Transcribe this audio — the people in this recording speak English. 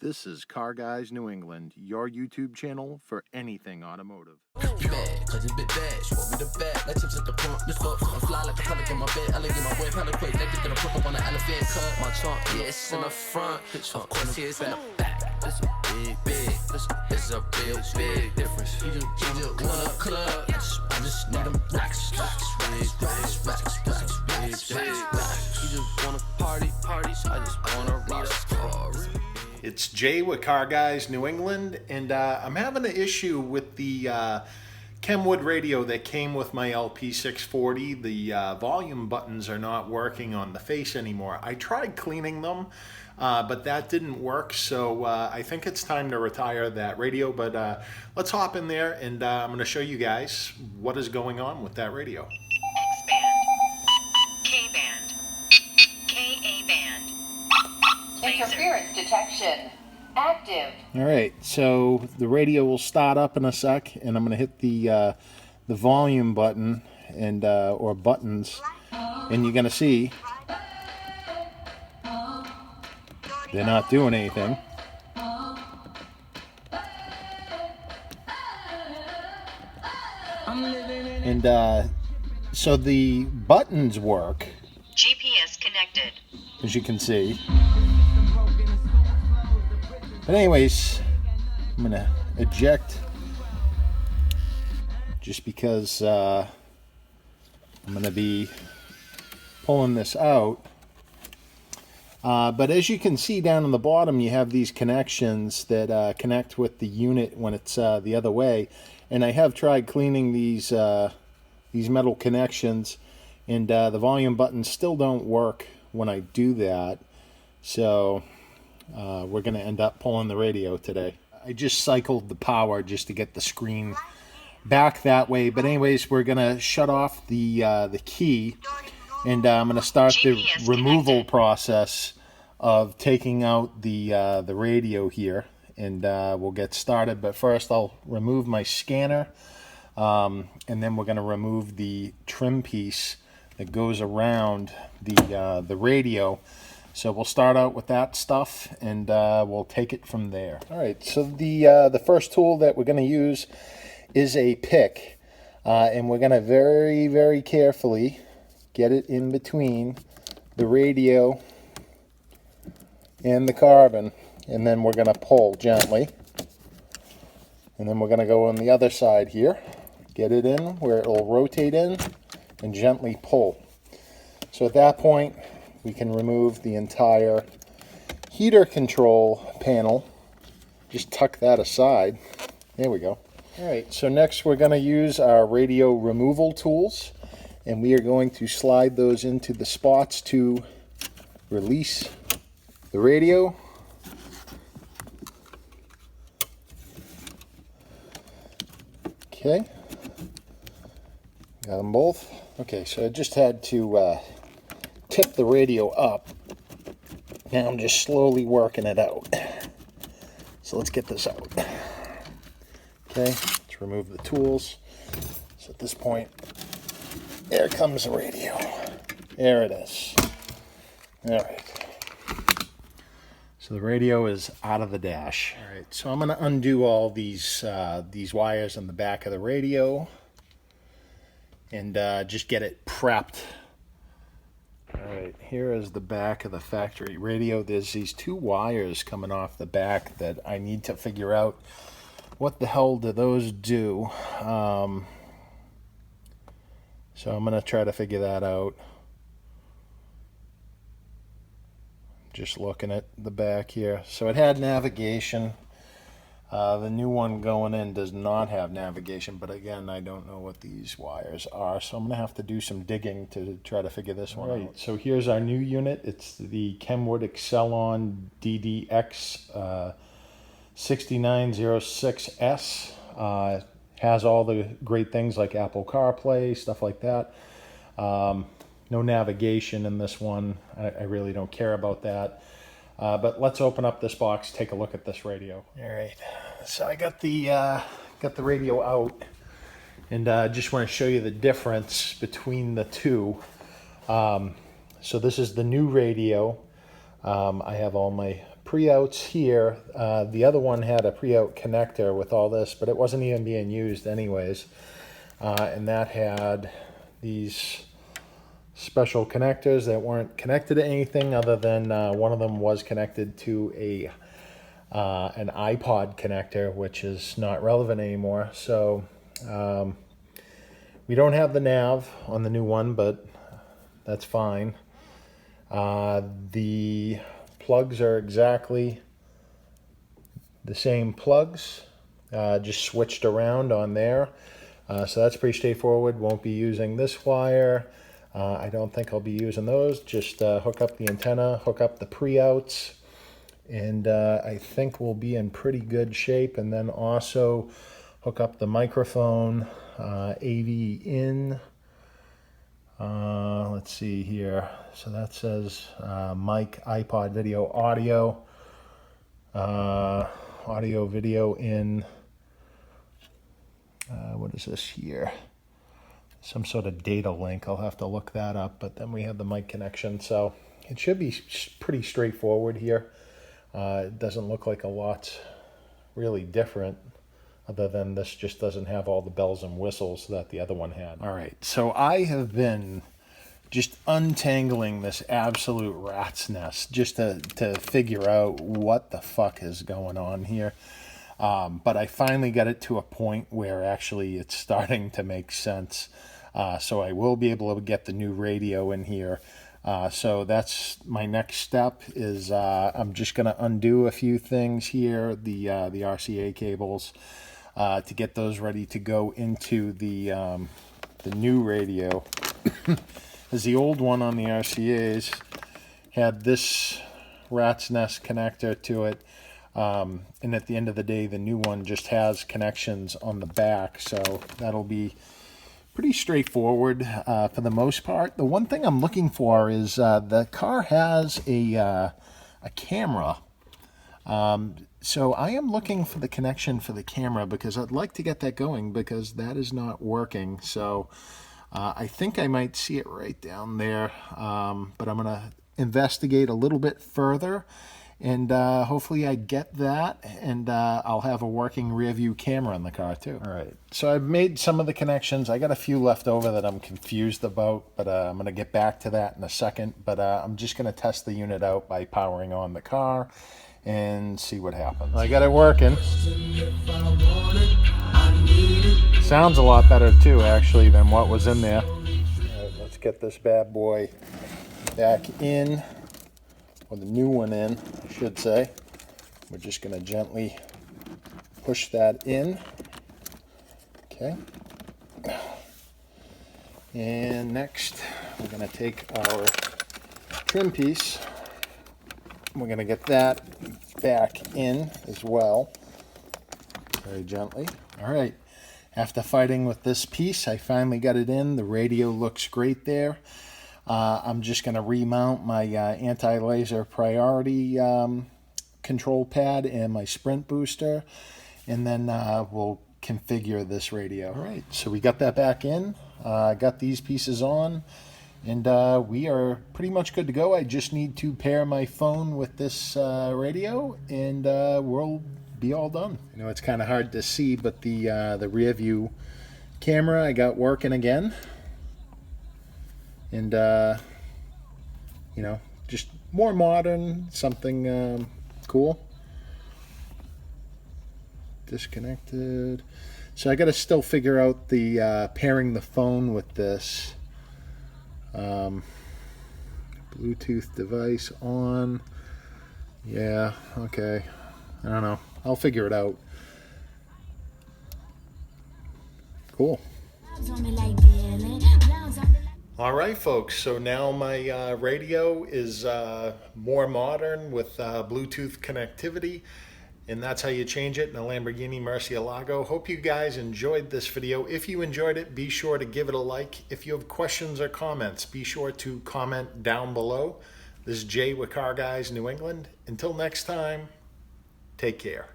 This is Car Guys New England, your YouTube channel for anything automotive. Cause it's bit bad, she want me to back. Like tips at the front, let's go. I'm fly like a pelican in my bed. I like in my way, hella quick. They get to the hook up on the elephant cut. My trunk, yeah, it's in the front. Of course, it's at the back. It's a big, it's a real big difference. You just want a club. I just need them racks. You just want a party. I just want to read a story. It's Jay with Car Guys New England, and I'm having an issue with the Kenwood Radio that came with my LP640. The volume buttons are not working on the face anymore. I tried cleaning them, but that didn't work, so I think it's time to retire that radio. But let's hop in there, and I'm going to show you guys what is going on with that radio. Interference detection active. All right, so the radio will start up in a sec, and I'm going to hit the volume button and or buttons, and you're going to see they're not doing anything. And so the buttons work. GPS connected. As you can see. But anyways, I'm going to eject just because I'm going to be pulling this out. But as you can see down on the bottom, you have these connections that connect with the unit when it's the other way. And I have tried cleaning these metal connections, and the volume buttons still don't work when I do that. So we're going to end up pulling the radio today. I just cycled the power just to get the screen back that way. But anyways, we're going to shut off the key, and I'm going to start the removal process of taking out the radio here, and we'll get started. But first I'll remove my scanner, and then we're going to remove the trim piece that goes around the radio. So we'll start out with that stuff, and we'll take it from there. All right, so the first tool that we're going to use is a pick, and we're going to very, very carefully get it in between the radio and the carbon, and then we're going to pull gently. And then we're going to go on the other side here, get it in where it will rotate in, and gently pull. So at that point, we can remove the entire heater control panel. Just tuck that aside. There we go. All right, so next we're going to use our radio removal tools, and we are going to slide those into the spots to release the radio. Okay, got them both. Okay, so I just had to tip the radio up. Now I'm just slowly working it out. So let's get this out. Okay, let's remove the tools. So at this point, there comes the radio. There it is. All right. So the radio is out of the dash. All right, so I'm going to undo all these wires on the back of the radio, and just get it prepped. All right, here is the back of the factory radio. There's these two wires coming off the back that I need to figure out what the hell do those do. So I'm going to try to figure that out. Just looking at the back here. So it had navigation. The new one going in does not have navigation, but again, I don't know what these wires are, so I'm going to have to do some digging to try to figure this one out. So here's our new unit. It's the Kenwood DDX6906S. Has all the great things like Apple CarPlay, stuff like that. No navigation in this one. I really don't care about that. But let's open up this box, take a look at this radio. All right, so I got the radio out, and just want to show you the difference between the two. So this is the new radio. I have all my pre-outs here. The other one had a pre-out connector with all this, but it wasn't even being used anyways. And that had these special connectors that weren't connected to anything other than one of them was connected to an iPod connector, which is not relevant anymore. So we don't have the nav on the new one, but that's fine. The plugs are exactly the same plugs, just switched around on there. So that's pretty straightforward. Won't be using this wire. I don't think I'll be using those. Just hook up the antenna, hook up the pre-outs, and I think we'll be in pretty good shape. And then also hook up the microphone, AV in. Let's see here. So that says mic, iPod, video, audio, audio, video in. What is this here? Some sort of data link. I'll have to look that up. But then we have the mic connection. So it should be pretty straightforward here. It doesn't look like a lot really different, other than this just doesn't have all the bells and whistles that the other one had. All right, so I have been just untangling this absolute rat's nest just to figure out what the fuck is going on here. But I finally got it to a point where actually it's starting to make sense. So I will be able to get the new radio in here. So that's my next step is I'm just going to undo a few things here, the RCA cables, to get those ready to go into the new radio. As the old one on the RCAs had this rat's nest connector to it. And at the end of the day, the new one just has connections on the back. So that'll be pretty straightforward for the most part. The one thing I'm looking for is the car has a camera. So I am looking for the connection for the camera because I'd like to get that going because that is not working. So I think I might see it right down there. But I'm going to investigate a little bit further. And hopefully I get that, and I'll have a working rear view camera in the car too. All right, so I've made some of the connections. I got a few left over that I'm confused about, but I'm going to get back to that in a second. But I'm just going to test the unit out by powering on the car and see what happens. I got it working. Sounds a lot better too, actually, than what was in there. All right, let's get this bad boy back in. Or the new one in, I should say. We're just going to gently push that in. Okay. And next, we're going to take our trim piece. We're going to get that back in as well. Very gently. All right. After fighting with this piece, I finally got it in. The radio looks great there. I'm just going to remount my anti-laser priority control pad and my sprint booster, and then we'll configure this radio. All right, so we got that back in, got these pieces on, and we are pretty much good to go. I just need to pair my phone with this radio, and we'll be all done. You know, it's kind of hard to see, but the rear view camera I got working again. And, you know, just more modern, something cool. Disconnected. So I got to still figure out the pairing the phone with this. Bluetooth device on. Yeah, okay. I don't know. I'll figure it out. Cool. All right, folks, so now my radio is more modern with Bluetooth connectivity, and that's how you change it in a Lamborghini Murcielago. Hope you guys enjoyed this video. If you enjoyed it, be sure to give it a like. If you have questions or comments, be sure to comment down below. This is Jay with Car Guys New England. Until next time, take care.